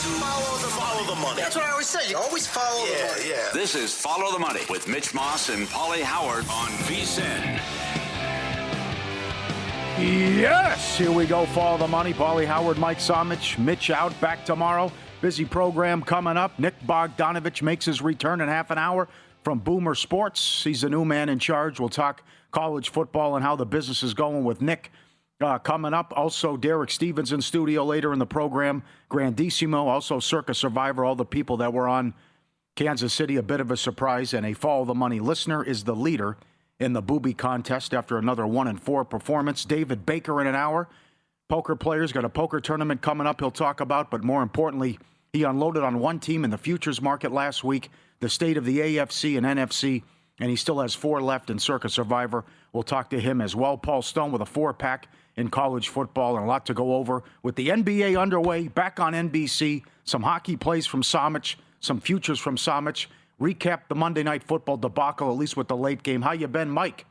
Follow the money. That's what I always say. You always follow the money. Yeah. This is Follow the Money with Mitch Moss and Pauly Howard on VSiN. Yes, here we go. Follow the Money. Pauly Howard, Mike Somich, Mitch out, back tomorrow. Busy program coming up. Nick Bogdanovich makes his return in half an hour from Boomer Sports. He's the new man in charge. We'll talk college football and how the business is going with Nick. Coming up, also Derek Stevens in studio later in the program. Grandissimo, also Circa Survivor, all the people that were on Kansas City, a bit of a surprise. And a Follow the Money listener is the leader in the booby contest after another 1-4 performance. David Baker in an hour. Poker players, got a poker tournament coming up he'll talk about. But more importantly, he unloaded on one team in the futures market last week, the state of the AFC and NFC. And he still has 4 left in Circa Survivor. We'll talk to him as well. Paul Stone with a 4-pack in college football and a lot to go over. With the NBA underway, back on NBC, some hockey plays from Somich, some futures from Somich. Recap the Monday Night Football debacle, at least with the late game. How you been, Mike?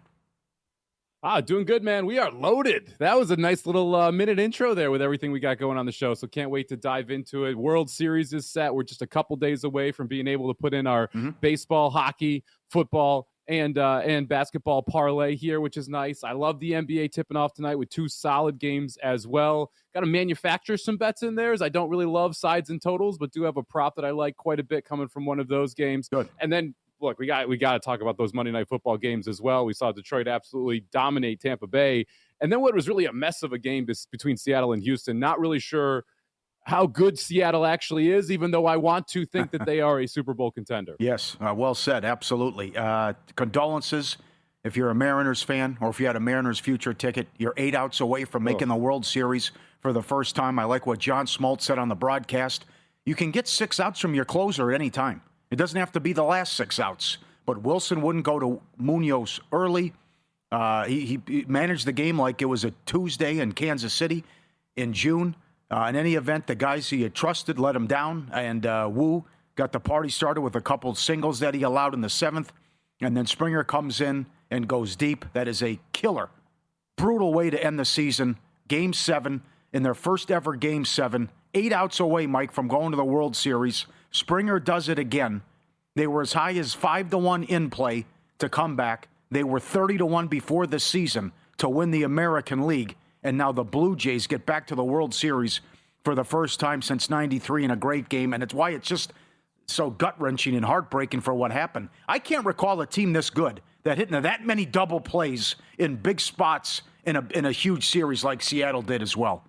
Doing good, man. We are loaded. That was a nice little minute intro there with everything we got going on the show, so can't wait to dive into it. World Series is set. We're just a couple days away from being able to put in our baseball, hockey, football, and basketball parlay here, which is nice. I love the NBA tipping off tonight with 2 solid games as well. Got to manufacture some bets in there, as I don't really love sides and totals, but do have a prop that I like quite a bit coming from one of those games. Good. And then, look, we got to talk about those Monday Night Football games as well. We saw Detroit absolutely dominate Tampa Bay. And then what was really a mess of a game between Seattle and Houston. Not really sure how good Seattle actually is, even though I want to think that they are a Super Bowl contender. Yes, well said, absolutely. Condolences if you're a Mariners fan or if you had a Mariners future ticket. You're 8 outs away from making the World Series for the first time. I like what John Smoltz said on the broadcast. You can get 6 outs from your closer at any time. It doesn't have to be the last 6 outs. But Wilson wouldn't go to Munoz early. He managed the game like it was a Tuesday in Kansas City in June. In any event, the guys he had trusted let him down, and Wu got the party started with a couple singles that he allowed in the 7th, and then Springer comes in and goes deep. That is a killer, brutal way to end the season. Game 7, in their first ever Game 7, 8 outs away, Mike, from going to the World Series. Springer does it again. They were as high as 5-1 in play to come back. They were 30-1 before the season to win the American League. And now the Blue Jays get back to the World Series for the first time since '93 in a great game. And it's why it's just so gut-wrenching and heartbreaking for what happened. I can't recall a team this good that hit into that many double plays in big spots in a huge series like Seattle did as well.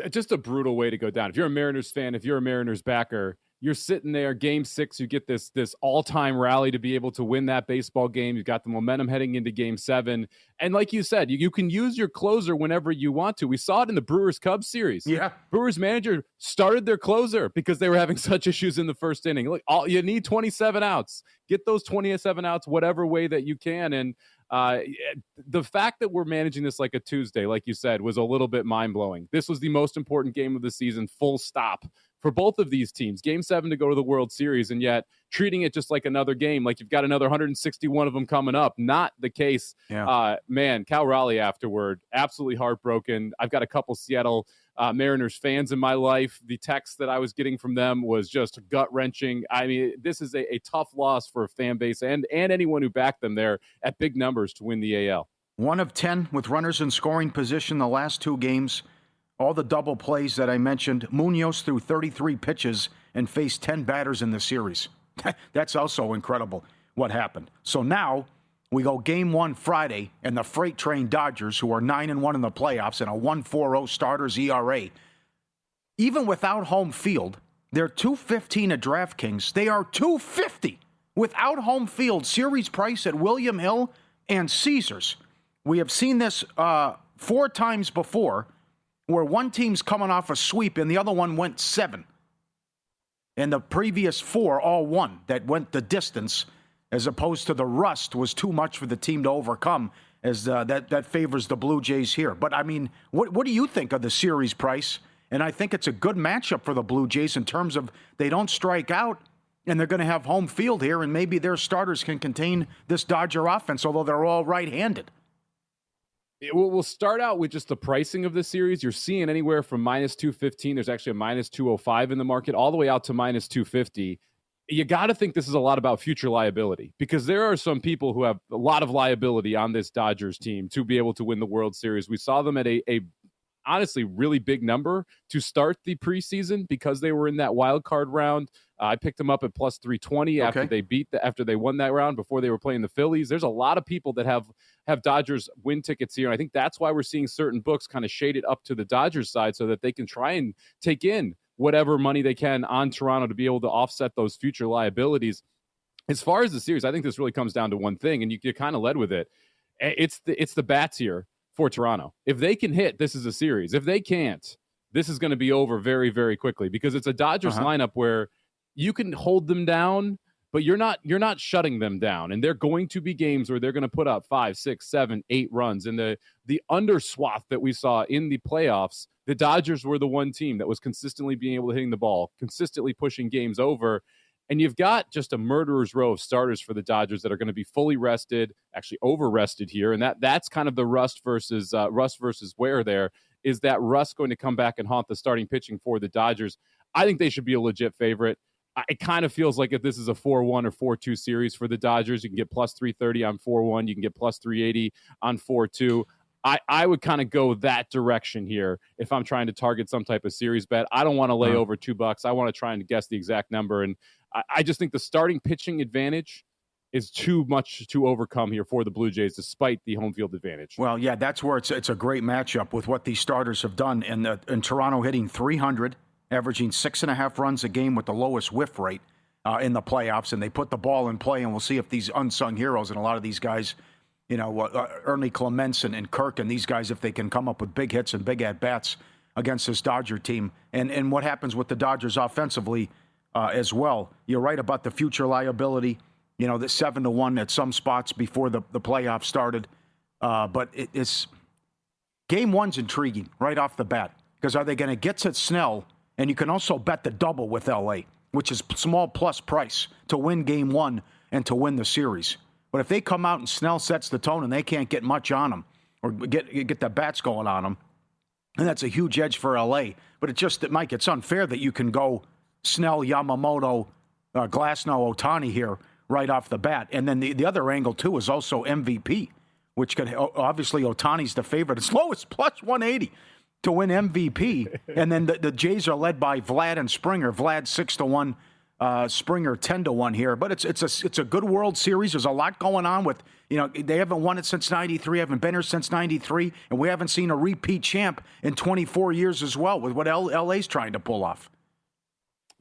Just a brutal way to go down. If you're a Mariners fan, if you're a Mariners backer, you're sitting there, Game 6, you get this all-time rally to be able to win that baseball game. You've got the momentum heading into Game 7. And like you said, you can use your closer whenever you want to. We saw it in the Brewers-Cubs series. Yeah. Brewers manager started their closer because they were having such issues in the first inning. Look, you need 27 outs. Get those 27 outs whatever way that you can. And the fact that we're managing this like a Tuesday, like you said, was a little bit mind-blowing. This was the most important game of the season, full stop, for both of these teams. Game 7 to go to the World Series, and yet treating it just like another game, like you've got another 161 of them coming up. Not the case. Yeah. Man, Cal Raleigh afterward, absolutely heartbroken. I've got a couple Seattle Mariners fans in my life. The text that I was getting from them was just gut-wrenching. I mean, this is a tough loss for a fan base and anyone who backed them there at big numbers to win the AL. 1 of 10 with runners in scoring position the last 2 games. All the double plays that I mentioned. Munoz threw 33 pitches and faced 10 batters in the series. That's also incredible what happened. So now we go Game 1 Friday, and the Freight Train Dodgers, who are 9-1 in the playoffs and a 1.40 starters ERA, even without home field, they're 215 at DraftKings. They are 250 without home field. Series price at William Hill and Caesars. We have seen this 4 times before, where one team's coming off a sweep and the other one went 7. And the previous 4 all won that went the distance, as opposed to the rust was too much for the team to overcome, as that favors the Blue Jays here. But, I mean, what do you think of the series price? And I think it's a good matchup for the Blue Jays in terms of they don't strike out, and they're going to have home field here, and maybe their starters can contain this Dodger offense, although they're all right-handed. We'll start out with just the pricing of this series. You're seeing anywhere from minus 215. There's actually a minus 205 in the market, all the way out to minus 250. You got to think this is a lot about future liability, because there are some people who have a lot of liability on this Dodgers team to be able to win the World Series. We saw them at a honestly really big number to start the preseason because they were in that wild card round. I picked them up at plus 320 after they won that round before they were playing the Phillies. There's a lot of people that have Dodgers win tickets here. And I think that's why we're seeing certain books kind of shade it up to the Dodgers side so that they can try and take in whatever money they can on Toronto to be able to offset those future liabilities. As far as the series, I think this really comes down to one thing, and you kind of led with it. It's the bats here for Toronto. If they can hit, this is a series. If they can't, this is going to be over very, very quickly, because it's a Dodgers lineup where you can hold them down, but you're not shutting them down. And they're going to be games where they're going to put up 5, 6, 7, 8 runs. And the underswath that we saw in the playoffs, the Dodgers were the one team that was consistently being able to hitting the ball, consistently pushing games over. And you've got just a murderer's row of starters for the Dodgers that are going to be fully rested, actually over-rested here. And that's kind of the rust versus wear there. Is that rust going to come back and haunt the starting pitching for the Dodgers? I think they should be a legit favorite. It kind of feels like if this is a 4-1 or 4-2 series for the Dodgers, you can get plus 330 on 4-1. You can get plus 380 on 4-2. I would kind of go that direction here if I'm trying to target some type of series bet. I don't want to lay over $2. I want to try and guess the exact number. And I just think the starting pitching advantage is too much to overcome here for the Blue Jays, despite the home field advantage. Well, yeah, that's where it's a great matchup with what these starters have done. And Toronto hitting 300, averaging 6.5 runs a game with the lowest whiff rate in the playoffs. And they put the ball in play, and we'll see if these unsung heroes and a lot of these guys, Ernie Clements and Kirk and these guys, if they can come up with big hits and big at-bats against this Dodger team. And what happens with the Dodgers offensively as well. You're right about the future liability, the 7-1 at some spots before the playoffs started. But it's game one's intriguing right off the bat, because are they going to get to Snell? And you can also bet the double with L.A., which is small plus price to win game one and to win the series. But if they come out and Snell sets the tone and they can't get much on them or get the bats going on them, and that's a huge edge for L.A. But it's just that, Mike, it's unfair that you can go Snell, Yamamoto, Glasnow, Ohtani here right off the bat. And then the other angle, too, is also MVP, which could obviously Ohtani's the favorite. As low as plus 180 to win MVP. And then the Jays are led by Vlad and Springer. Vlad 6-1. Springer 10-1 here, but it's a good World Series. There's a lot going on with, they haven't won it since 93, haven't been here since 93, and we haven't seen a repeat champ in 24 years as well with what LA's trying to pull off.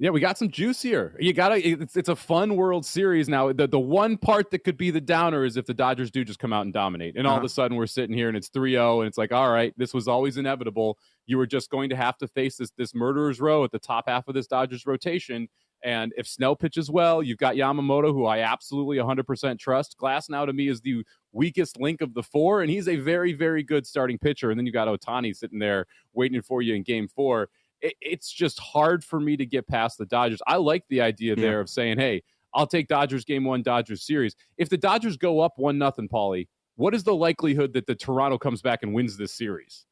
Yeah, we got some juice here. It's a fun World Series. Now, the one part that could be the downer is if the Dodgers do just come out and dominate. And all of a sudden we're sitting here and it's 3-0 and it's like, all right, this was always inevitable. You were just going to have to face this murderer's row at the top half of this Dodgers rotation. And if Snell pitches well, you've got Yamamoto, who I absolutely 100% trust. Glasnow, to me, is the weakest link of the four, and he's a very, very good starting pitcher. And then you got Ohtani sitting there waiting for you in game 4. It's just hard for me to get past the Dodgers. I like the idea there of saying, hey, I'll take Dodgers game 1, Dodgers series. If the Dodgers go up 1-0, Pauly, what is the likelihood that the Toronto comes back and wins this series?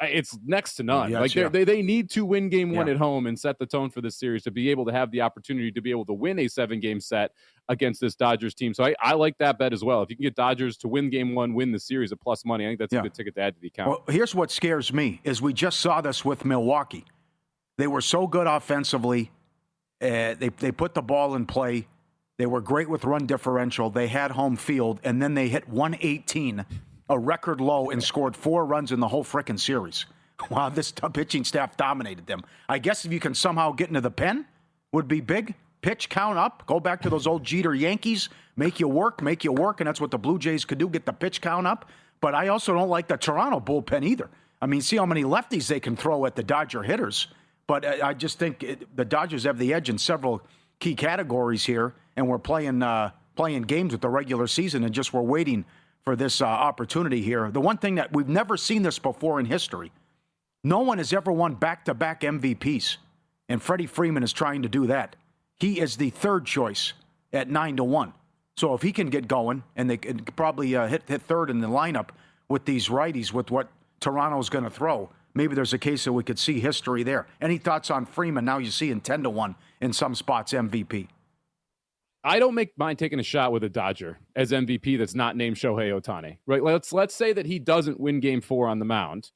It's next to none. They need to win game 1 at home and set the tone for this series to be able to have the opportunity to be able to win a 7-game set against this Dodgers team. So I like that bet as well. If you can get Dodgers to win game 1, win the series at plus money, I think that's a good ticket to add to the account. Well, here's what scares me is we just saw this with Milwaukee. They were so good offensively. They put the ball in play. They were great with run differential. They had home field, and then they hit 118, a record low, and scored 4 runs in the whole frickin' series. Wow, this pitching staff dominated them. I guess if you can somehow get into the pen, would be big. Pitch count up. Go back to those old Jeter Yankees. Make you work, and that's what the Blue Jays could do, get the pitch count up. But I also don't like the Toronto bullpen either. I mean, see how many lefties they can throw at the Dodger hitters. But I just think the Dodgers have the edge in several key categories here, and we're playing games with the regular season, and just we're waiting for this opportunity here. The one thing that we've never seen this before in history, no one has ever won back-to-back MVPs, and Freddie Freeman is trying to do that. He is the third choice at 9-1. So if he can get going, and they could probably hit third in the lineup with these righties, with what Toronto's going to throw. Maybe there's a case that we could see history there. Any thoughts on Freeman? Now you see in 10-1 in some spots MVP. I don't mind taking a shot with a Dodger as MVP that's not named Shohei Ohtani. Right? Let's say that he doesn't win Game 4 on the mound.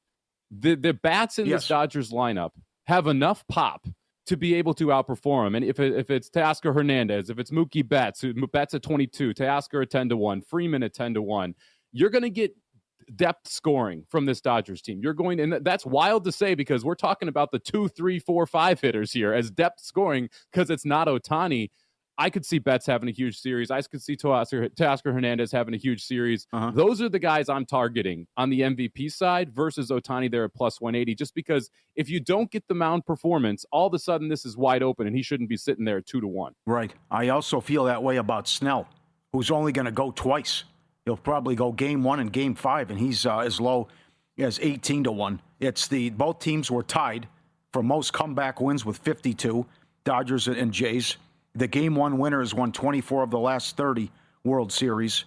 The bats in this Dodgers lineup have enough pop to be able to outperform him. And if it's Teoscar Hernandez, if it's Mookie Betts, who Betts at 22, Teoscar at 10-1, Freeman at 10-1, you're going to get depth scoring from this Dodgers team. You're going, and that's wild to say because we're talking about the 2, 3, 4, 5 hitters here as depth scoring because it's not Ohtani. I could see Betts having a huge series. I could see Teoscar Hernandez having a huge series. Those are the guys I'm targeting on the MVP side versus Ohtani there at plus 180, just because if you don't get the mound performance, all of a sudden this is wide open and he shouldn't be sitting there at 2-1. Right. I also feel that way about Snell, who's only going to go twice. He'll probably go Game 1 and Game 5, and he's as low as 18-1. Both teams were tied for most comeback wins with 52, Dodgers and Jays. The Game 1 winner has won 24 of the last 30 World Series.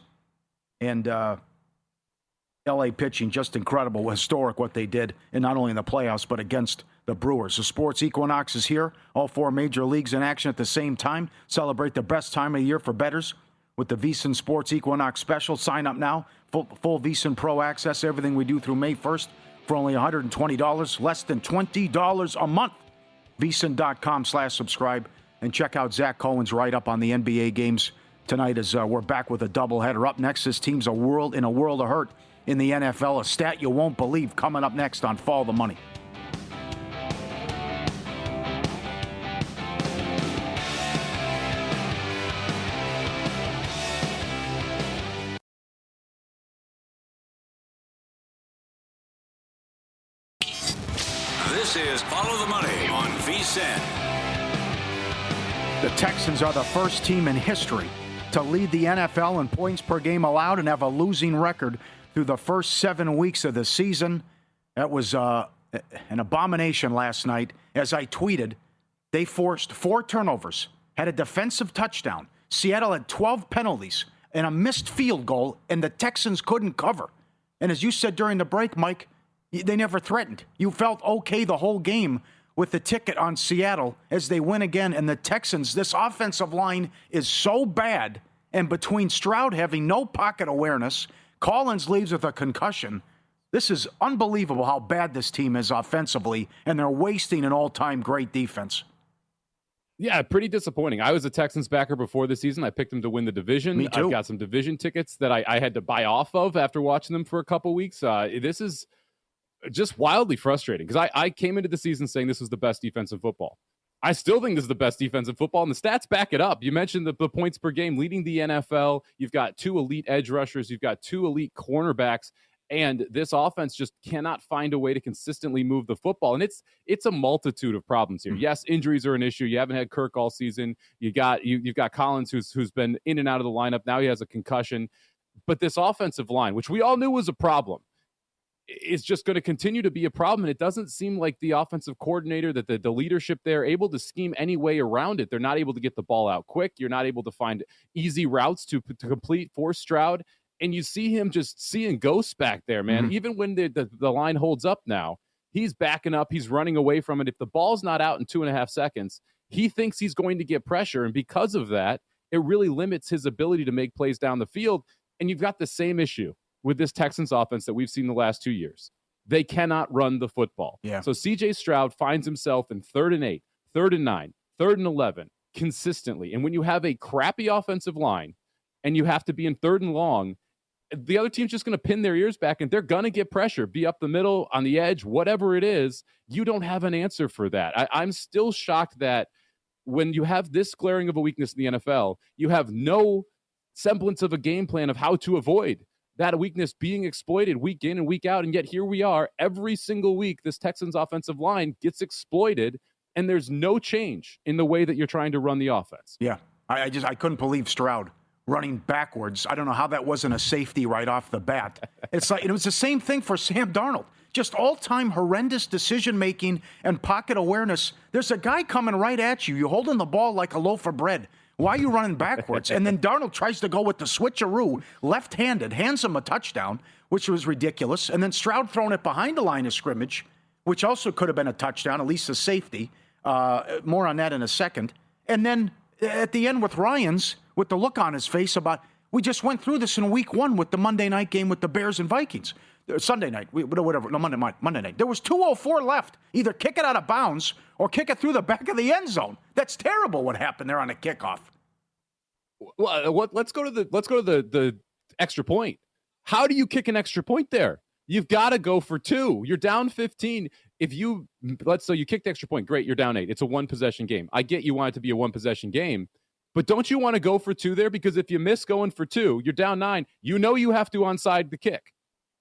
And L.A. pitching, just incredible, historic what they did, and not only in the playoffs, but against the Brewers. The Sports Equinox is here. All 4 major leagues in action at the same time. Celebrate the best time of year for bettors with the VSiN Sports Equinox special. Sign up now. Full VSiN Pro access, everything we do through May 1st for only $120, less than $20 a month. VSiN.com/subscribe. And check out Zach Cohen's write-up on the NBA games tonight as we're back with a doubleheader. Up next, this team's in a world of hurt in the NFL. A stat you won't believe coming up next on Follow the Money. This is Follow the Money on VSiN. The Texans are the first team in history to lead the NFL in points per game allowed and have a losing record through the first 7 weeks of the season. That was an abomination last night. As I tweeted, they forced 4 turnovers, had a defensive touchdown. Seattle had 12 penalties and a missed field goal, and the Texans couldn't cover. And as you said during the break, Mike, they never threatened. You felt okay the whole game with the ticket on Seattle as they win again. And the Texans, this offensive line is so bad. And between Stroud having no pocket awareness, Collins leaves with a concussion. This is unbelievable how bad this team is offensively, and they're wasting an all-time great defense. Yeah, pretty disappointing. I was a Texans backer before the season. I picked them to win the division. Me too. I've got some division tickets that I had to buy off of after watching them for a couple weeks. This is just wildly frustrating because I came into the season saying this was the best defensive football. I still think this is the best defensive football, and the stats back it up. You mentioned the points per game leading the NFL. You've got 2 elite edge rushers. You've got 2 elite cornerbacks, and this offense just cannot find a way to consistently move the football. And it's a multitude of problems here. Yes, injuries are an issue. You haven't had Kirk all season. You've got Collins who's been in and out of the lineup. Now he has a concussion. But this offensive line, which we all knew was a problem, is just going to continue to be a problem. And it doesn't seem like the offensive coordinator, that the leadership there, able to scheme any way around it. They're not able to get the ball out quick. You're not able to find easy routes to complete for Stroud. And you see him just seeing ghosts back there, man. Even when the line holds up now, he's backing up. He's running away from it. If the ball's not out in 2.5 seconds, he thinks he's going to get pressure. And because of that, it really limits his ability to make plays down the field. And you've got the same issue with this Texans offense that we've seen the last 2 years. They cannot run the football. Yeah. So C.J. Stroud finds himself in 3rd and 8, 3rd and 9, 3rd and 11 consistently. And when you have a crappy offensive line and you have to be in 3rd and long, the other team's just going to pin their ears back and they're going to get pressure, be up the middle, on the edge, whatever it is. You don't have an answer for that. I'm still shocked that when you have this glaring of a weakness in the NFL, you have no semblance of a game plan of how to avoid that weakness being exploited week in and week out. And yet here we are every single week. This Texans offensive line gets exploited and there's no change in the way that you're trying to run the offense. Yeah. I couldn't believe Stroud running backwards. I don't know how that wasn't a safety right off the bat. It's like, it was the same thing for Sam Darnold. Just all-time horrendous decision-making and pocket awareness. There's a guy coming right at you. You're holding the ball like a loaf of bread Why are you running backwards? And then Darnold tries to go with the switcheroo, left-handed, hands him a touchdown, which was ridiculous. And then Stroud throwing it behind the line of scrimmage, which also could have been a touchdown, at least a safety. More on that in a second. And then at the end with Ryans, with the look on his face about, we just went through this in week 1 with the Monday night game with the Bears and Vikings. Sunday night, whatever, no, Monday night. There was 2:04 left. Either kick it out of bounds or kick it through the back of the end zone. That's terrible what happened there on a kickoff. Well, let's go to the extra point. How do you kick an extra point there? You've got to go for 2. You're down 15. Let's say you kick the extra point, great, you're down 8. It's a 1-possession game. I get you want it to be a 1-possession game, but don't you want to go for 2 there? Because if you miss going for 2, you're down 9. You know you have to onside the kick.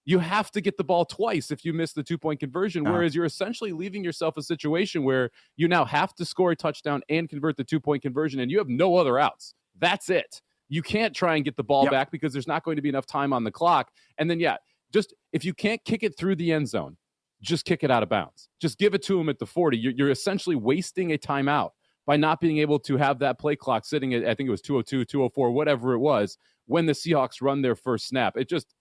You have to get the ball twice if you miss the 2-point conversion, whereas you're essentially leaving yourself a situation where you now have to score a touchdown and convert the 2-point conversion, and you have no other outs. That's it. You can't try and get the ball back because there's not going to be enough time on the clock. And then, just if you can't kick it through the end zone, just kick it out of bounds. Just give it to him at the 40. You're essentially wasting a timeout by not being able to have that play clock sitting at, I think it was 2:02, 2:04, whatever it was, when the Seahawks run their first snap. It just...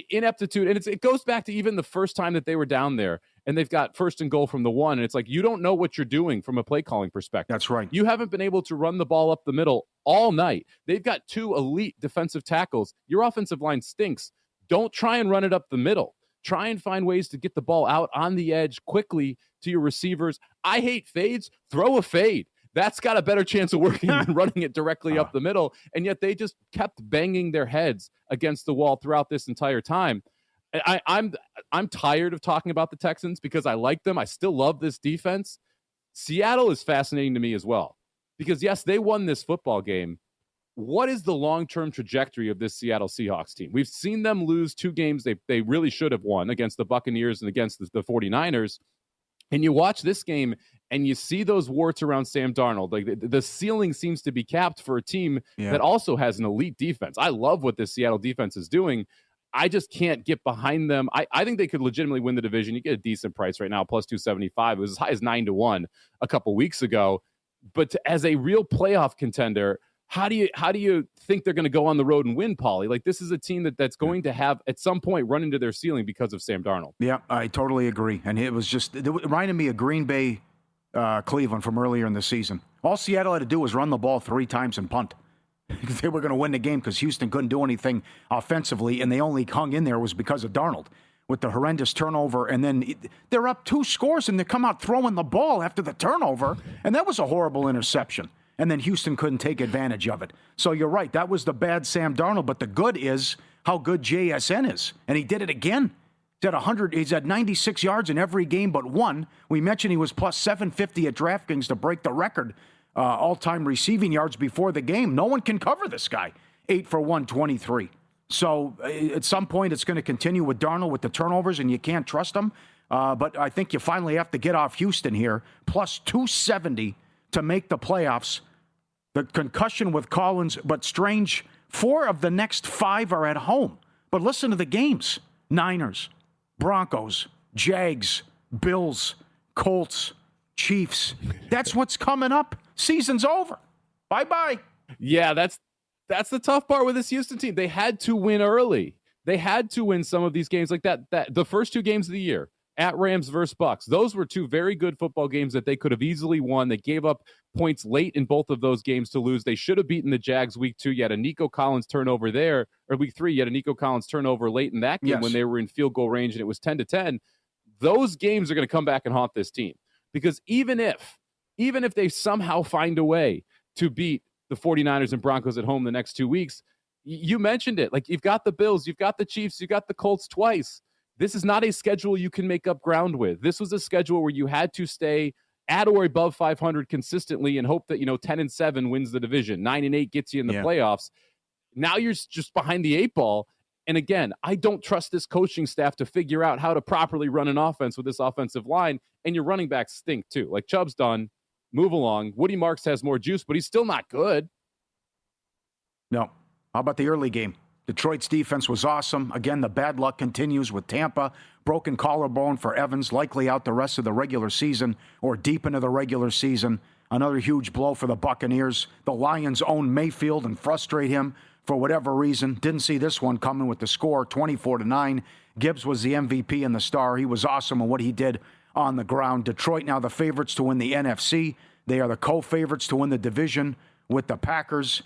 ineptitude, and it goes back to even the first time that they were down there and they've got 1st and goal from the 1, and it's like you don't know what you're doing from a play calling perspective. That's right. You haven't been able to run the ball up the middle all night. They've got 2 elite defensive tackles. Your offensive line stinks. Don't try and run it up the middle. Try and find ways to get the ball out on the edge quickly to your receivers. I hate fades. Throw a fade. That's got a better chance of working than running it directly up the middle. And yet they just kept banging their heads against the wall throughout this entire time. I'm tired of talking about the Texans because I like them. I still love this defense. Seattle is fascinating to me as well because, yes, they won this football game. What is the long-term trajectory of this Seattle Seahawks team? We've seen them lose 2 games they really should have won against the Buccaneers and against the 49ers. And you watch this game and you see those warts around Sam Darnold. Like the ceiling seems to be capped for a team that also has an elite defense. I love what this Seattle defense is doing. I just can't get behind them. I think they could legitimately win the division. You get a decent price right now, plus 275. It was as high as 9-1 a couple weeks ago. But as a real playoff contender, how do you think they're going to go on the road and win, Pauly? Like, this is a team that's going to have, at some point, run into their ceiling because of Sam Darnold. Yeah, I totally agree. And it reminded me of Green Bay, Cleveland from earlier in the season. All Seattle had to do was run the ball 3 times and punt. They were going to win the game because Houston couldn't do anything offensively, and they only hung in there was because of Darnold with the horrendous turnover. And then they're up 2 scores, and they come out throwing the ball after the turnover, and that was a horrible interception. And then Houston couldn't take advantage of it. So you're right. That was the bad Sam Darnold. But the good is how good JSN is. And he did it again. He's at 96 yards in every game but 1. We mentioned he was plus 750 at DraftKings to break the record all-time receiving yards before the game. No one can cover this guy. 8 for 123. So at some point it's going to continue with Darnold with the turnovers, and you can't trust him. But I think you finally have to get off Houston here. Plus 270 to make the playoffs. The concussion with Collins, but strange, 4 of the next 5 are at home. But listen to the games. Niners, Broncos, Jags, Bills, Colts, Chiefs. That's what's coming up. Season's over. Bye-bye. Yeah, that's the tough part with this Houston team. They had to win early. They had to win some of these games like that. The first 2 games of the year. At Rams versus Bucks. Those were 2 very good football games that they could have easily won. They gave up points late in both of those games to lose. They should have beaten the Jags week 2. You had a Nico Collins turnover there, or week 3, you had a Nico Collins turnover late in that game when they were in field goal range and it was 10-10. Those games are going to come back and haunt this team because even if they somehow find a way to beat the 49ers and Broncos at home the next 2 weeks, you mentioned it. Like, you've got the Bills, you've got the Chiefs, you've got the Colts twice. This is not a schedule you can make up ground with. This was a schedule where you had to stay at or above 500 consistently and hope that, 10-7 wins the division. 9-8 gets you in the playoffs. Now you're just behind the 8 ball. And again, I don't trust this coaching staff to figure out how to properly run an offense with this offensive line. And your running backs stink too. Like, Chubb's done. Move along. Woody Marks has more juice, but he's still not good. No. How about the early game? Detroit's defense was awesome. Again, the bad luck continues with Tampa. Broken collarbone for Evans, likely out the rest of the regular season or deep into the regular season. Another huge blow for the Buccaneers. The Lions own Mayfield and frustrate him for whatever reason. Didn't see this one coming with the score, 24-9. Gibbs was the MVP and the star. He was awesome in what he did on the ground. Detroit now the favorites to win the NFC. They are the co-favorites to win the division with the Packers.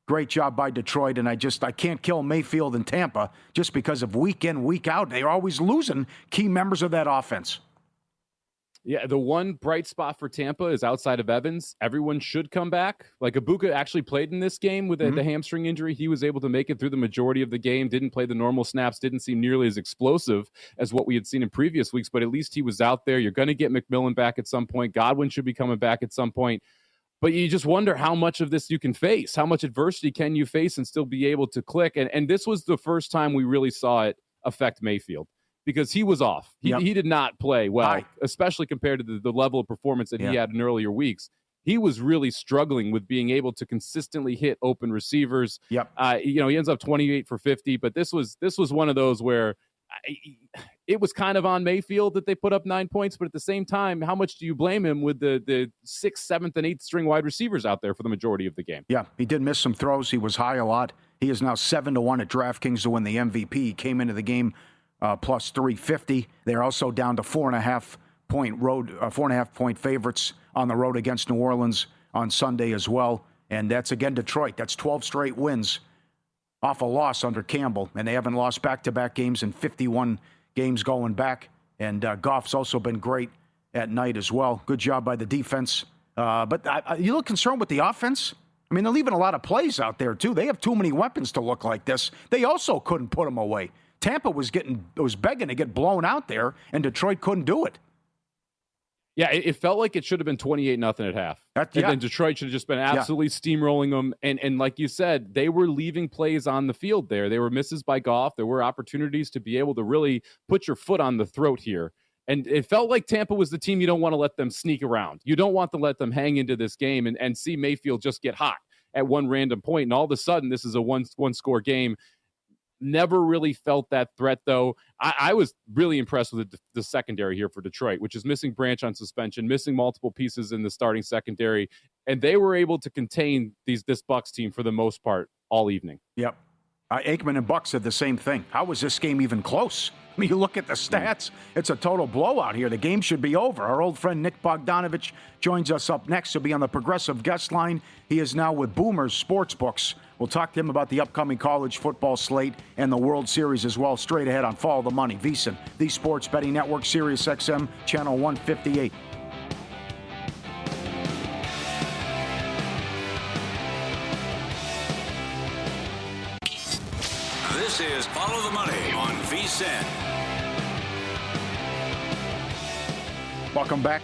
Great job by Detroit, and I can't kill Mayfield and Tampa just because of week in, week out. They're always losing key members of that offense. Yeah, the one bright spot for Tampa is outside of Evans. Everyone should come back. Like Ibuka actually played in this game with the hamstring injury. He was able to make it through the majority of the game, didn't play the normal snaps, didn't seem nearly as explosive as what we had seen in previous weeks, but at least he was out there. You're going to get McMillan back at some point. Godwin should be coming back at some point. But you just wonder how much of this you can face. How much adversity can you face and still be able to click? And this was the first time we really saw it affect Mayfield, because he was off. He did not play well, especially compared to the level of performance that he had in earlier weeks. He was really struggling with being able to consistently hit open receivers. He ends up 28 for 50, but this was one of those where it was kind of on Mayfield that they put up 9 points, but at the same time, how much do you blame him with the 6th, 7th, and 8th string wide receivers out there for the majority of the game? Yeah, he did miss some throws. He was high a lot. He is now 7-1 at DraftKings to win the MVP. He came into the game plus 350. They're also down to 4.5 point favorites on the road against New Orleans on Sunday as well. And that's again Detroit. That's 12 straight wins off a loss under Campbell, and they haven't lost back-to-back games in 51 games going back. And Goff's also been great at night as well. Good job by the defense. But you look concerned with the offense? I mean, they're leaving a lot of plays out there, too. They have too many weapons to look like this. They also couldn't put them away. Tampa was begging to get blown out there, and Detroit couldn't do it. Yeah, it felt like it should have been 28-0 at half. And then Detroit should have just been absolutely steamrolling them. And like you said, they were leaving plays on the field there. They were misses by Goff. There were opportunities to be able to really put your foot on the throat here. And it felt like Tampa was the team you don't want to let them sneak around. You don't want to let them hang into this game and see Mayfield just get hot at one random point. And all of a sudden, this is a one-score game. Never really felt that threat, though. I was really impressed with the secondary here for Detroit, which is missing Branch on suspension, missing multiple pieces in the starting secondary, and they were able to contain this Bucs team for the most part all evening. Yep. Aikman and Buck said the same thing. How was this game even close? I mean, you look at the stats, it's a total blowout here. The game should be over. Our old friend Nick Bogdanovich joins us up next. He'll be on the Progressive guest line. He is now with Boomer's Sportsbooks. We'll talk to him about the upcoming college football slate and the World Series as well, straight ahead on Follow the Money. VSiN, the Sports Betting Network, Sirius XM, Channel 158. This is Follow the Money on VSiN. Welcome back.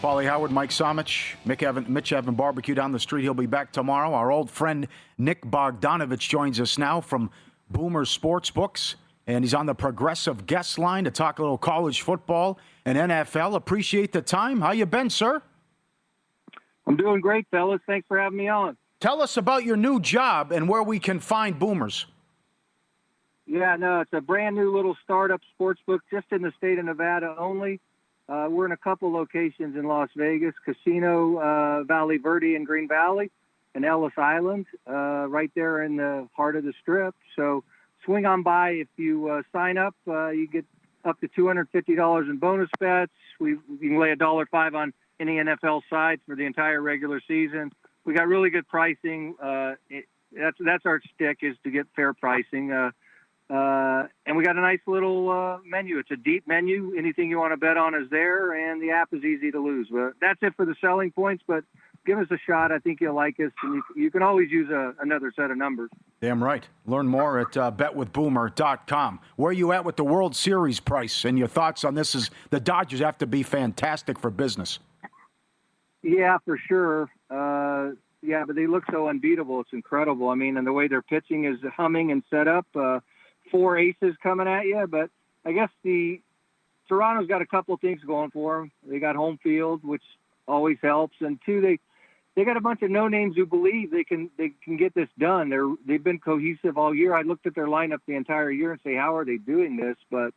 Pauly Howard, Mike Somich, Mitch Evan barbecue down the street. He'll be back tomorrow. Our old friend Nick Bogdanovich joins us now from Boomer Sportsbooks, and he's on the Progressive guest line to talk a little college football and NFL. Appreciate the time. How you been, sir? I'm doing great, fellas. Thanks for having me on. Tell us about your new job and where we can find Boomers. Yeah, no, it's a brand new little startup sportsbook just in the state of Nevada only. We're in a couple locations in Las Vegas, Casino Valley Verde in Green Valley, and Ellis Island, right there in the heart of the Strip. So swing on by. If you sign up, you get up to $250 in bonus bets. You can lay $1.05 on any NFL side for the entire regular season. We got really good pricing. That's our shtick, is to get fair pricing. And we got a nice little menu. It's a deep menu. Anything you want to bet on is there, and the app is easy to lose. But that's it for the selling points, but give us a shot. I think you'll like us, and you can always use another set of numbers. Damn right. Learn more at betwithboomer.com. Where are you at with the World Series price, and your thoughts on this? Is the Dodgers have to be fantastic for business? Yeah, for sure. Yeah, but they look so unbeatable. It's incredible. I mean, and the way their pitching is humming and set up, 4 aces coming at you. But I guess Toronto's got a couple of things going for them. They got home field, which always helps, and two, they got a bunch of no names who believe they can get this done. They've been cohesive all year. I looked at their lineup the entire year and say, how are they doing this? But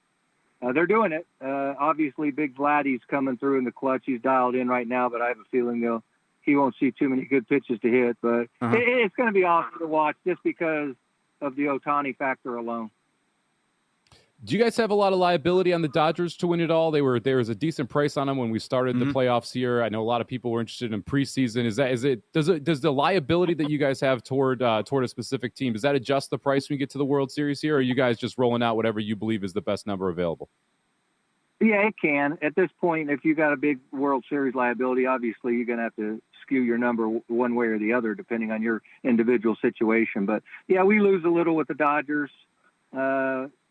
they're doing it. Obviously, Big Vladdy's coming through in the clutch. He's dialed in right now, but I have a feeling he won't see too many good pitches to hit. But it's going to be awesome to watch just because of the Ohtani factor alone. Do you guys have a lot of liability on the Dodgers to win it all? There was a decent price on them when we started the playoffs here. I know a lot of people were interested in preseason. Does the liability that you guys have toward a specific team, does that adjust the price when you get to the World Series here, or are you guys just rolling out whatever you believe is the best number available? Yeah, it can. At this point, if you got a big World Series liability, obviously you're going to have to skew your number one way or the other, depending on your individual situation. But yeah, we lose a little with the Dodgers.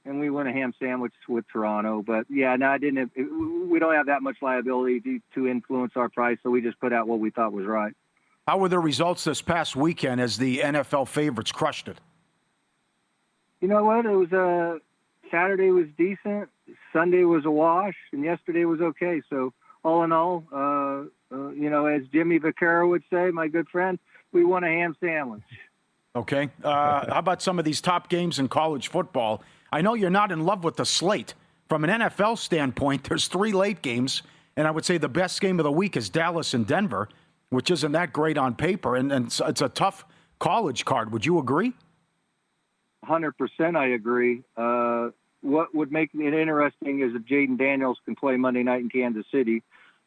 And we win a ham sandwich with Toronto. But, yeah, no, we don't have that much liability to influence our price, so we just put out what we thought was right. How were the results this past weekend as the NFL favorites crushed it? You know what? It was Saturday was decent, Sunday was a wash, and yesterday was okay. So, all in all, as Jimmy Vaccaro would say, my good friend, we won a ham sandwich. Okay. How about some of these top games in college football? I know you're not in love with the slate. From an NFL standpoint, there's 3 late games, and I would say the best game of the week is Dallas and Denver, which isn't that great on paper, and it's a tough college card. Would you agree? 100% I agree. What would make it interesting is if Jaden Daniels can play Monday night in Kansas City,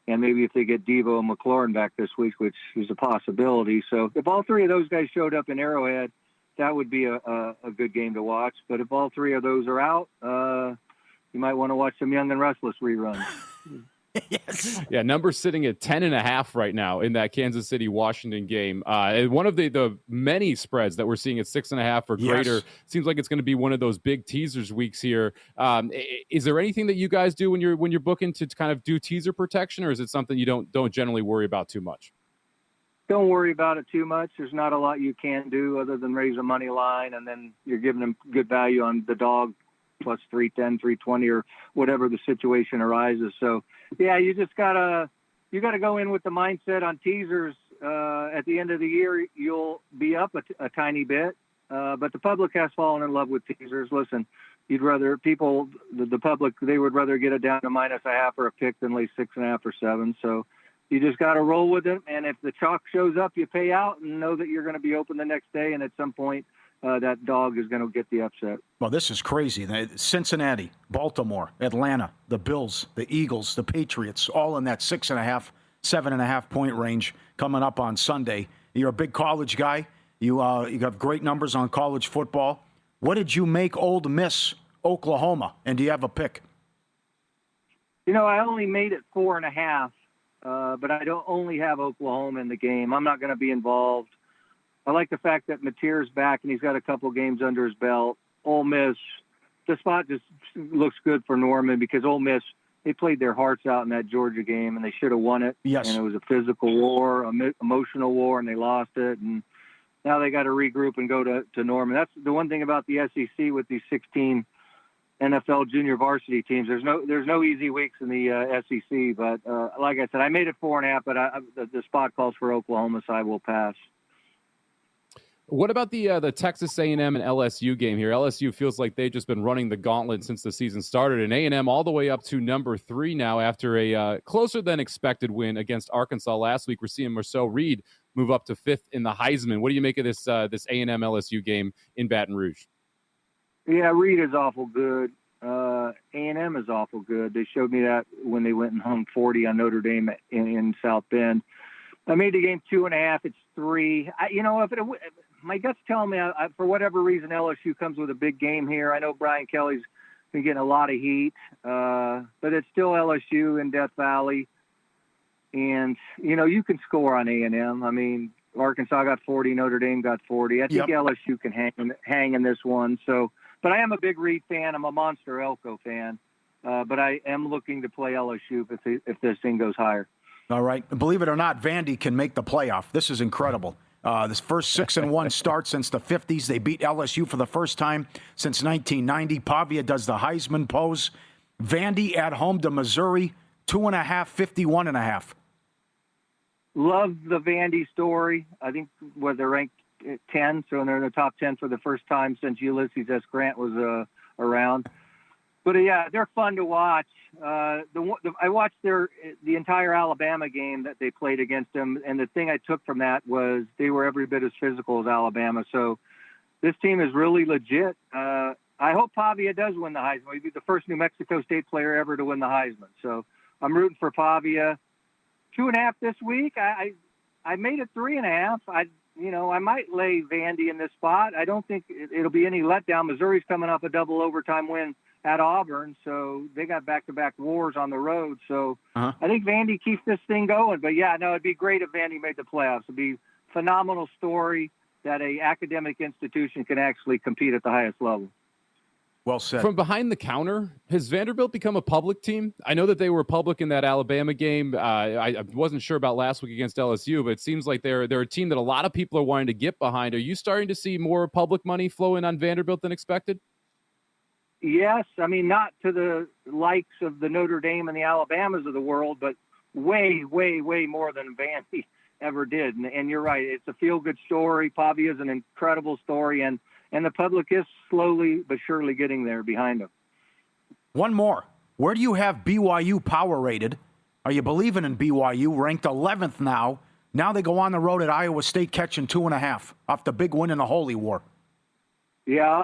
and maybe if they get Devo and McLaurin back this week, which is a possibility. So if all 3 of those guys showed up in Arrowhead, that would be a good game to watch. But if all 3 of those are out, you might want to watch some Young and Restless reruns. Yes. Yeah, numbers sitting at 10.5 right now in that Kansas City-Washington game. One of the many spreads that we're seeing at 6.5 or greater. Yes. Seems like it's going to be one of those big teasers weeks here. Is there anything that you guys do when you're booking to kind of do teaser protection, or is it something you don't generally worry about too much? Don't worry about it too much. There's not a lot you can do other than raise a money line, and then you're giving them good value on the dog plus 310, 320, or whatever the situation arises. So, yeah, you gotta go in with the mindset on teasers. At the end of the year, you'll be up a tiny bit, but the public has fallen in love with teasers. Listen, the public, they would rather get it down to -0.5 or a pick than lay 6.5 or 7. So you just got to roll with it. And if the chalk shows up, you pay out and know that you're going to be open the next day. And at some point, that dog is going to get the upset. Well, this is crazy. Cincinnati, Baltimore, Atlanta, the Bills, the Eagles, the Patriots, all in that 6.5, 7.5 point range coming up on Sunday. You're a big college guy. You have great numbers on college football. What did you make Ole Miss, Oklahoma? And do you have a pick? I only made it 4.5. But I don't only have Oklahoma in the game. I'm not going to be involved. I like the fact that Mateer's back and he's got a couple games under his belt. Ole Miss, the spot just looks good for Norman because Ole Miss, they played their hearts out in that Georgia game and they should have won it. Yes. And it was a physical war, emotional war, and they lost it. And now they got to regroup and go to Norman. That's the one thing about the SEC with these 16 NFL junior varsity teams. There's no easy weeks in the SEC, but like I said, I made it 4.5, but the spot calls for Oklahoma, so I will pass. What about the Texas A&M and LSU game here? LSU feels like they've just been running the gauntlet since the season started, and A&M all the way up to number 3 now after a closer than expected win against Arkansas last week. We're seeing Marcel Reed move up to 5th in the Heisman. What do you make of this A&M LSU game in Baton Rouge? Yeah, Reed is awful good. A&M is awful good. They showed me that when they went and hung 40 on Notre Dame in South Bend. I made the game 2.5. It's 3. My gut's telling me, for whatever reason, LSU comes with a big game here. I know Brian Kelly's been getting a lot of heat, but it's still LSU in Death Valley. And, you can score on A&M. I mean, Arkansas got 40, Notre Dame got 40. I think LSU can hang in this one. So, but I am a big Reed fan. I'm a Monster Elko fan. But I am looking to play LSU if this thing goes higher. All right. Believe it or not, Vandy can make the playoff. This is incredible. This first 6-1 start since the 50s. They beat LSU for the first time since 1990. Pavia does the Heisman pose. Vandy at home to Missouri, 2.5, 51.5. Love the Vandy story. I think they're ranked 10, so they're in the top 10 for the first time since Ulysses S. Grant was around. But yeah, they're fun to watch. I watched the entire Alabama game that they played against them, and the thing I took from that was they were every bit as physical as Alabama. So this team is really legit. I hope Pavia does win the Heisman. He'll be the first New Mexico State player ever to win the Heisman. So I'm rooting for Pavia. 2.5 this week. I made it 3.5. I might lay Vandy in this spot. I don't think it'll be any letdown. Missouri's coming off a double overtime win at Auburn, so they got back-to-back wars on the road. So I think Vandy keeps this thing going. But, yeah, no, it'd be great if Vandy made the playoffs. It'd be a phenomenal story that a academic institution can actually compete at the highest level. Well said. From behind the counter, has Vanderbilt become a public team? I know that they were public in that Alabama game. I wasn't sure about last week against LSU, but it seems like they're a team that a lot of people are wanting to get behind. Are you starting to see more public money flow in on Vanderbilt than expected? Yes. I mean, not to the likes of the Notre Dame and the Alabamas of the world, but way, way, way more than Vandy ever did. And you're right. It's a feel-good story. Pavia is an incredible story, and the public is slowly but surely getting there behind them. One more. Where do you have BYU power rated? Are you believing in BYU? Ranked 11th now. Now they go on the road at Iowa State catching 2.5 off the big win in the Holy War. Yeah,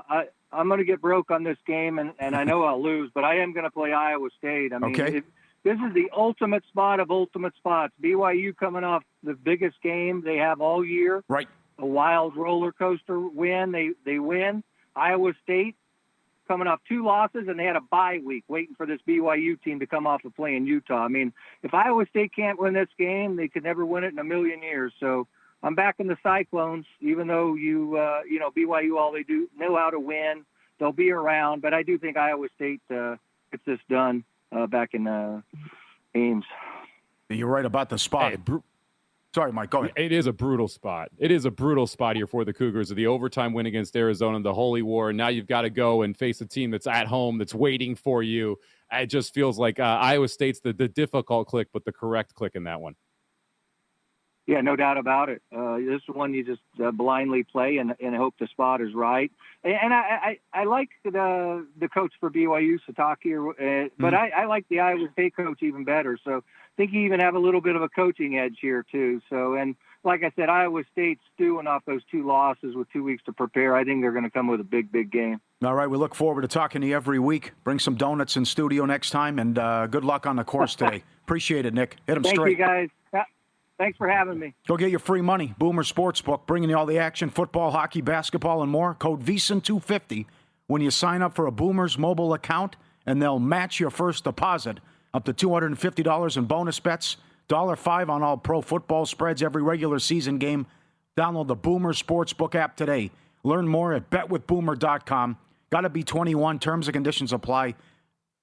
I'm going to get broke on this game, and I know I'll lose, but I am going to play Iowa State. I mean, this is the ultimate spot of ultimate spots. BYU coming off the biggest game they have all year. Right. A wild roller coaster win. They win. Iowa State coming off 2 losses, and they had a bye week waiting for this BYU team to come off of playing Utah. I mean, if Iowa State can't win this game, they could never win it in a million years. So I'm backing the Cyclones, even though BYU, all they do know how to win. They'll be around, but I do think Iowa State gets this done back in Ames. You're right about the spot. Sorry, Mike, go ahead. It is a brutal spot. It is a brutal spot here for the Cougars. The overtime win against Arizona, the Holy War, and now you've got to go and face a team that's at home, that's waiting for you. It just feels like Iowa State's the difficult click, but the correct click in that one. Yeah, no doubt about it. This is one you just blindly play and hope the spot is right. And I like the coach for BYU, Sataki, but I like the Iowa State coach even better. So I think you even have a little bit of a coaching edge here too. So, and like I said, Iowa State's stewing off those 2 losses with 2 weeks to prepare. I think they're going to come with a big, big game. All right, we look forward to talking to you every week. Bring some donuts in studio next time, and good luck on the course today. Appreciate it, Nick. Hit them straight. Thank you, guys. Thanks for having me. Go get your free money. Boomer Sportsbook, bringing you all the action, football, hockey, basketball, and more. Code VEASAN250 when you sign up for a Boomer's mobile account, and they'll match your first deposit up to $250 in bonus bets. $5 on all pro football spreads, every regular season game. Download the Boomer Sportsbook app today. Learn more at betwithboomer.com. Got to be 21. Terms and conditions apply.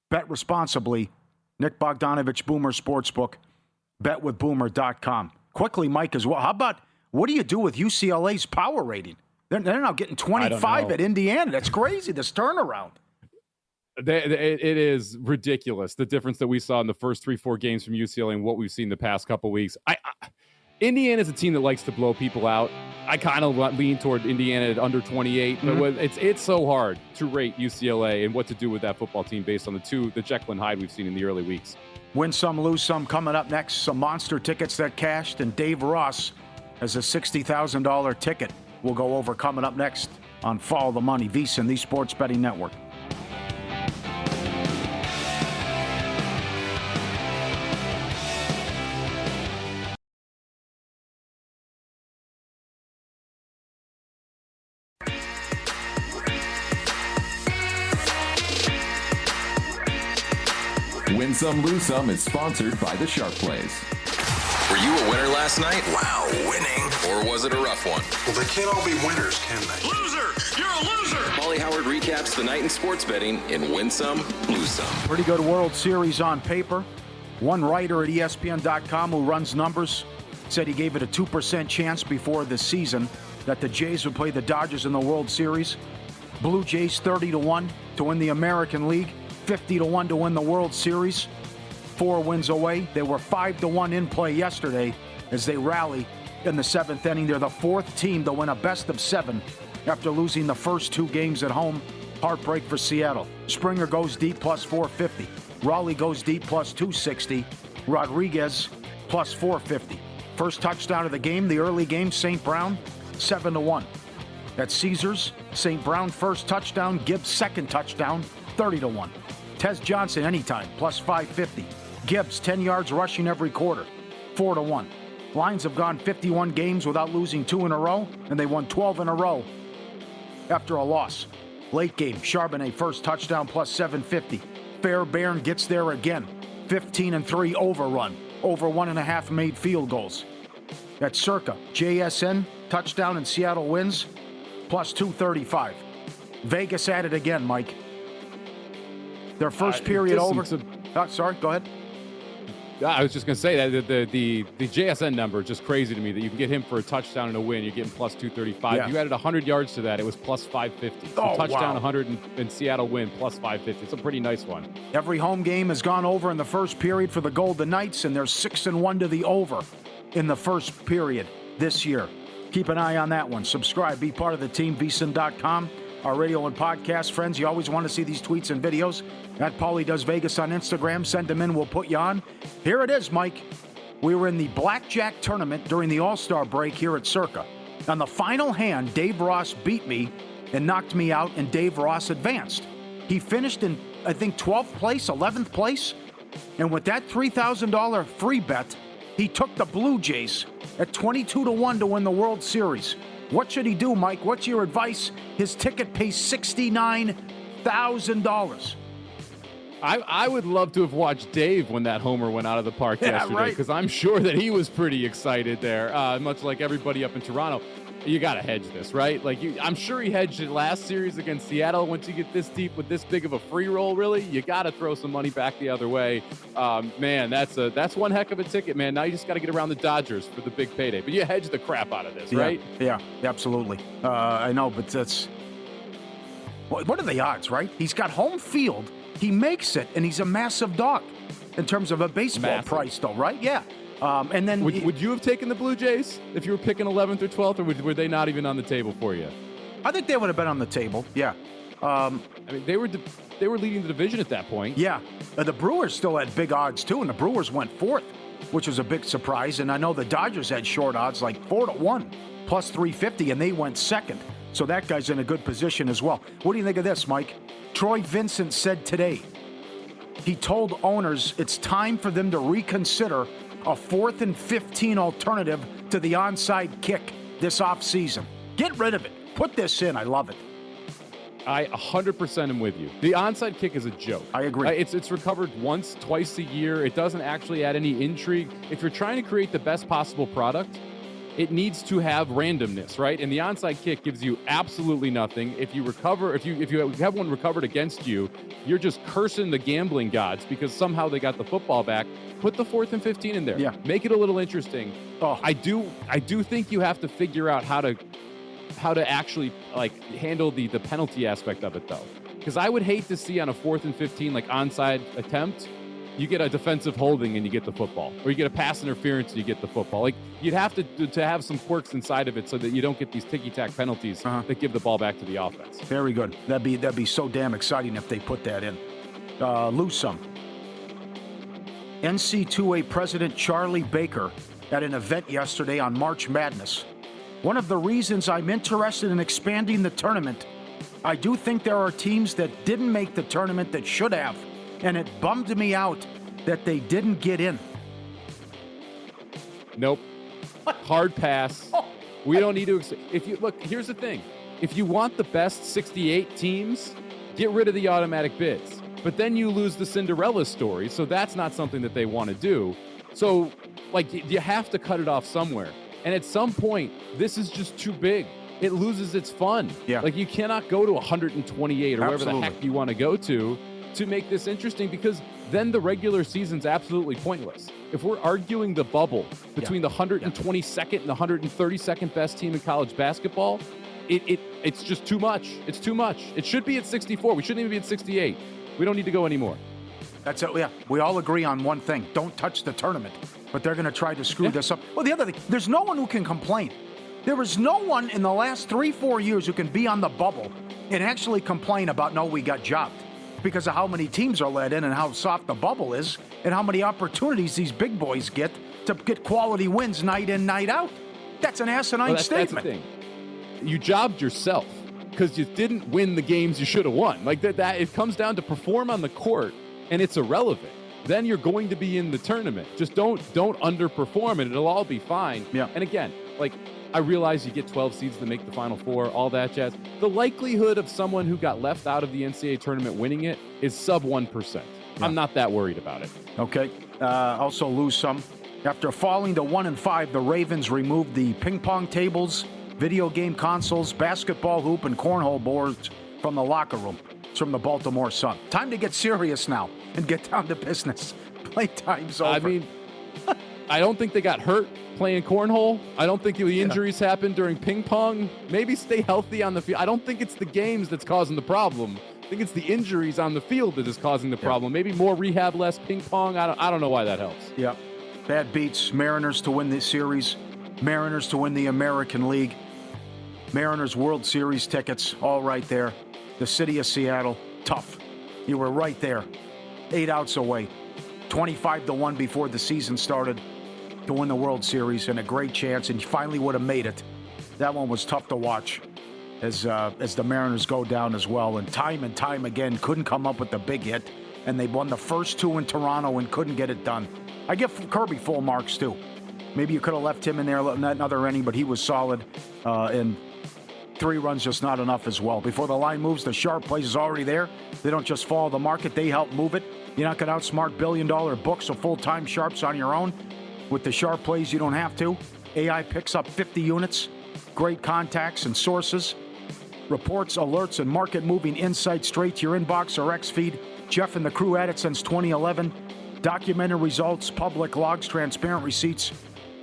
Bet responsibly. Nick Bogdanovich, Boomer Sportsbook. betwithboomer.com. Quickly, Mike, as well. How about, what do you do with UCLA's power rating? They're now getting 25 at Indiana. That's crazy, this turnaround. It is ridiculous, the difference that we saw in the first 3-4 games from UCLA and what we've seen the past couple weeks. Indiana's a team that likes to blow people out. I kind of lean toward Indiana at under 28, but it's so hard to rate UCLA and what to do with that football team based on the Jekyll and Hyde we've seen in the early weeks. Win some, lose some. Coming up next, some monster tickets that cashed, and Dave Ross has a $60,000 ticket. We'll go over coming up next on Follow the Money, VEASAN, the Sports Betting Network. Win Some, Lose Some is sponsored by the Sharp Plays. Were you a winner last night? Wow, winning. Or was it a rough one? Well, they can't all be winners, can they? Loser! You're a loser! Pauly Howard recaps the night in sports betting in Win Some, Lose Some. Pretty good World Series on paper. One writer at ESPN.com who runs numbers said he gave it a 2% chance before the season that the Jays would play the Dodgers in the World Series. Blue Jays 30-1 to win the American League. 50-1 to win the World Series. 4 wins away. They were 5-1 in play yesterday as they rally in the 7th inning. They're the 4th team to win a best of 7 after losing the first 2 games at home Heartbreak for Seattle. Springer goes deep plus 450. Raleigh goes deep plus 260. Rodriguez plus 450. First touchdown of the game, the early game, St. Brown, 7-1. At Caesars, St. Brown first touchdown, Gibbs second touchdown, 30-1. Tez Johnson anytime, plus 550. Gibbs, 10 yards rushing every quarter, 4-1. Lions have gone 51 games without losing 2 in a row, and they won 12 in a row after a loss. Late game, Charbonnet first touchdown, plus 750. Fairbairn gets there again, 15-3 overrun. Over 1.5 made field goals. At Circa, JSN, touchdown and Seattle wins, plus 235. Vegas at it again, Mike. Their first period over. Sorry, go ahead. I was just going to say that the JSN number is just crazy to me that you can get him for a touchdown and a win. You're getting plus 235. Yeah. You added 100 yards to that. It was plus 550. So touchdown, wow. 100 and Seattle win, plus 550. It's a pretty nice one. Every home game has gone over in the first period for the Golden Knights, and they're 6-1 to the over in the first period this year. Keep an eye on that one. Subscribe. Be part of the team, vsin.com. Our radio and podcast friends, you always want to see these tweets and videos. At Pauly Does Vegas on Instagram. Send them in. We'll put you on. Here it is, Mike. We were in the blackjack tournament during the All-Star break here at Circa. On the final hand, Dave Ross beat me and knocked me out, and Dave Ross advanced. He finished in, I think, 12th place, 11th place. And with that $3,000 free bet, he took the Blue Jays at 22-1 to win the World Series. What should he do, Mike? What's your advice? His ticket pays $69,000. I would love to have watched Dave when that homer went out of the park yesterday, because I'm sure that he was pretty excited there, much like everybody up in Toronto. You got to hedge this, right? I'm sure he hedged it last series against Seattle. Once you get this deep with this big of a free roll, really, you got to throw some money back the other way. Man, that's one heck of a ticket, man. Now you just got to get around the Dodgers for the big payday. But you hedge the crap out of this, right? Yeah, absolutely. I know, but that's... What are the odds, right? He's got home field. He makes it, and he's a massive dog in terms of a baseball price, though, right? Yeah. And then would you have taken the Blue Jays if you were picking 11th or 12th, or were they not even on the table for you? I think they would have been on the table. Yeah. I mean, they were leading the division at that point. Yeah. The Brewers still had big odds too, and the Brewers went fourth, which was a big surprise. And I know the Dodgers had short odds, like 4-1, plus 350, and they went second. So that guy's in a good position as well. What do you think of this, Mike? Troy Vincent said today he told owners it's time for them to reconsider a 4th and 15 alternative to the onside kick this offseason. Get rid of it. Put this in. I love it. I 100% am with you. The onside kick is a joke. I agree. It's recovered once, twice a year. It doesn't actually add any intrigue. If you're trying to create the best possible product, it needs to have randomness, right? And the onside kick gives you absolutely nothing. If you recover, if you have one recovered against you, you're just cursing the gambling gods because somehow they got the football back. Put the 4th and 15 in there. Yeah. Make it a little interesting. Oh. I do think you have to figure out how to actually handle the penalty aspect of it, though. Because I would hate to see on a 4th and 15 onside attempt, you get a defensive holding and you get the football, or you get a pass interference and you get the football. You'd have to have some quirks inside of it so that you don't get these ticky-tack penalties that give the ball back to the offense. Very good. That'd be so damn exciting if they put that in. Lose some. NC2A President Charlie Baker at an event yesterday on March Madness. One of the reasons I'm interested in expanding the tournament, I do think there are teams that didn't make the tournament that should have, and it bummed me out that they didn't get in. Nope. Hard pass. We don't need to. Look, here's the thing. If you want the best 68 teams, get rid of the automatic bids. But then you lose the Cinderella story, so that's not something that they want to do. So, you have to cut it off somewhere. And at some point, this is just too big. It loses its fun. Yeah. You cannot go to 128 or wherever the heck you want to go to make this interesting, because then the regular season's absolutely pointless. If we're arguing the bubble between the 122nd and the 132nd best team in college basketball, it's just too much. It's too much. It should be at 64. We shouldn't even be at 68. We don't need to go anymore. That's it. Yeah, we all agree on one thing. Don't touch the tournament. But they're going to try to screw this up. Well, the other thing, there's no one who can complain. There is no one in the last 3-4 years who can be on the bubble and actually complain about, no, we got jobbed, because of how many teams are let in and how soft the bubble is and how many opportunities these big boys get to get quality wins night in, night out. That's an asinine statement. That's the thing. You jobbed yourself because you didn't win the games you should have won. Like that it comes down to perform on the court, and it's irrelevant. Then you're going to be in the tournament. Just don't underperform, and it'll all be fine. Yeah. And again, like, I realize you get 12 seeds to make the Final Four, all that jazz. The likelihood of someone who got left out of the NCAA tournament winning it is sub 1%. Yeah. I'm not that worried about it. Okay. Also lose some. After falling to 1-5, the Ravens removed the ping pong tables, video game consoles, basketball hoop, and cornhole boards from the locker room. It's from the Baltimore Sun. Time to get serious now and get down to business. Playtime's over. I mean, I don't think they got hurt playing cornhole. I don't think the injuries happened during ping pong. Maybe stay healthy on the field. I don't think it's the games that's causing the problem. I think it's the injuries on the field that is causing the problem. Maybe more rehab, less ping pong. I don't know why that helps. Yeah. Bad beats. Mariners to win this series. Mariners to win the American League. Mariners World Series tickets, all right there. The city of Seattle, tough. You were right there. 8 outs away. 25-1 before the season started to win the World Series, and a great chance, and you finally would have made it. That one was tough to watch as the Mariners go down as well. And time again, couldn't come up with the big hit, and they won the first 2 in Toronto and couldn't get it done. I give Kirby full marks, too. Maybe you could have left him in there another inning, but he was solid, and 3 runs just not enough as well. Before the line moves, the sharp plays is already there. They don't just follow the market, they help move it. You're not going to outsmart billion-dollar books of full-time sharps on your own. With the sharp plays, you don't have to. AI picks up 50 units. Great contacts and sources. Reports, alerts, and market-moving insights straight to your inbox or X feed. Jeff and the crew at it since 2011. Documented results, public logs, transparent receipts.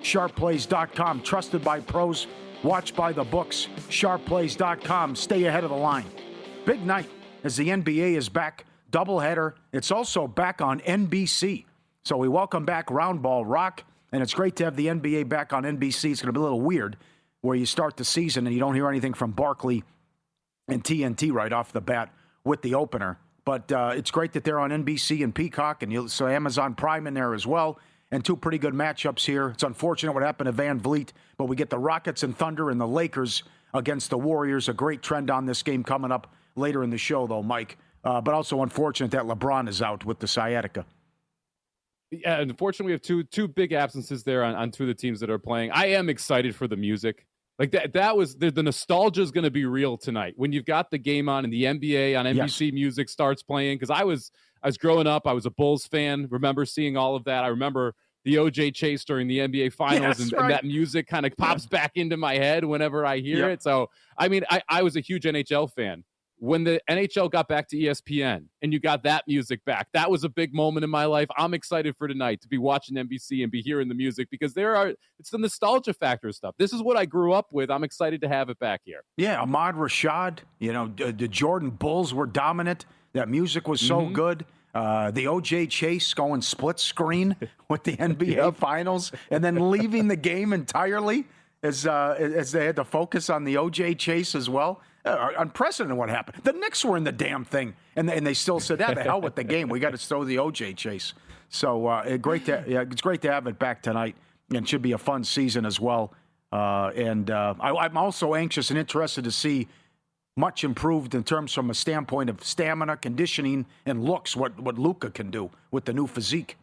Sharpplays.com, trusted by pros, watched by the books. Sharpplays.com, stay ahead of the line. Big night as the NBA is back. Doubleheader. It's also back on NBC. So we welcome back Round Ball Rock, and it's great to have the NBA back on NBC. It's going to be a little weird where you start the season and you don't hear anything from Barkley and TNT right off the bat with the opener. But it's great that they're on NBC and Peacock, and so Amazon Prime in there as well, and 2 pretty good matchups here. It's unfortunate what happened to Van Vliet, but we get the Rockets and Thunder and the Lakers against the Warriors. A great trend on this game coming up later in the show, though, Mike. But also unfortunate that LeBron is out with the sciatica. Yeah, unfortunately, we have two big absences there on 2 of the teams that are playing. I am excited for the music. Like that was the nostalgia is going to be real tonight when you've got the game on and the NBA on NBC Music starts playing. Because I was growing up, I was a Bulls fan. Remember seeing all of that. I remember the OJ chase during the NBA Finals, and that music kind of pops back into my head whenever I hear it. So I mean, I was a huge NHL fan. When the NHL got back to ESPN and you got that music back, that was a big moment in my life. I'm excited for tonight to be watching NBC and be hearing the music because it's the nostalgia factor stuff. This is what I grew up with. I'm excited to have it back here. Yeah, Ahmad Rashad, the Jordan Bulls were dominant. That music was so good. The OJ chase going split screen with the NBA Finals and then leaving the game entirely as they had to focus on the OJ chase as well. Unprecedented what happened. The Knicks were in the damn thing, and they still said, the hell with the game. We got to throw the OJ chase. So it's great to have it back tonight, and should be a fun season as well. I'm also anxious and interested to see much improved in terms from a standpoint of stamina, conditioning, and looks, what Luka can do with the new physique.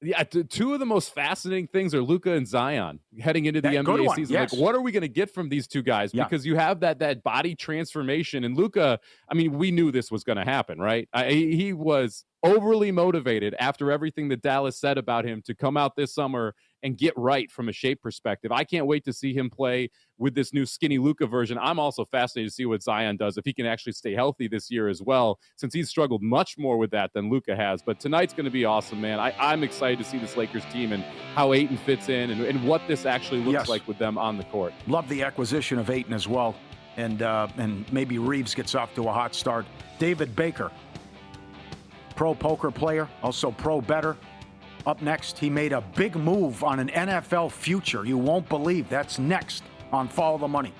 Yeah, 2 of the most fascinating things are Luka and Zion heading into the NBA season. Yes. Like, what are we going to get from these 2 guys? Because you have that body transformation. And Luka, I mean, we knew this was going to happen, right? He was overly motivated after everything that Dallas said about him to come out this summer and get right from a shape perspective. I can't wait to see him play with this new skinny Luka version. I'm also fascinated to see what Zion does, if he can actually stay healthy this year as well, since he's struggled much more with that than Luka has. But tonight's going to be awesome, man. I'm excited to see this Lakers team and how Ayton fits in and what this actually looks like with them on the court. Love the acquisition of Ayton as well. And maybe Reeves gets off to a hot start. David Baker, pro poker player, also pro bettor. Up next, he made a big move on an NFL future. You won't believe. That's next on Follow the Money.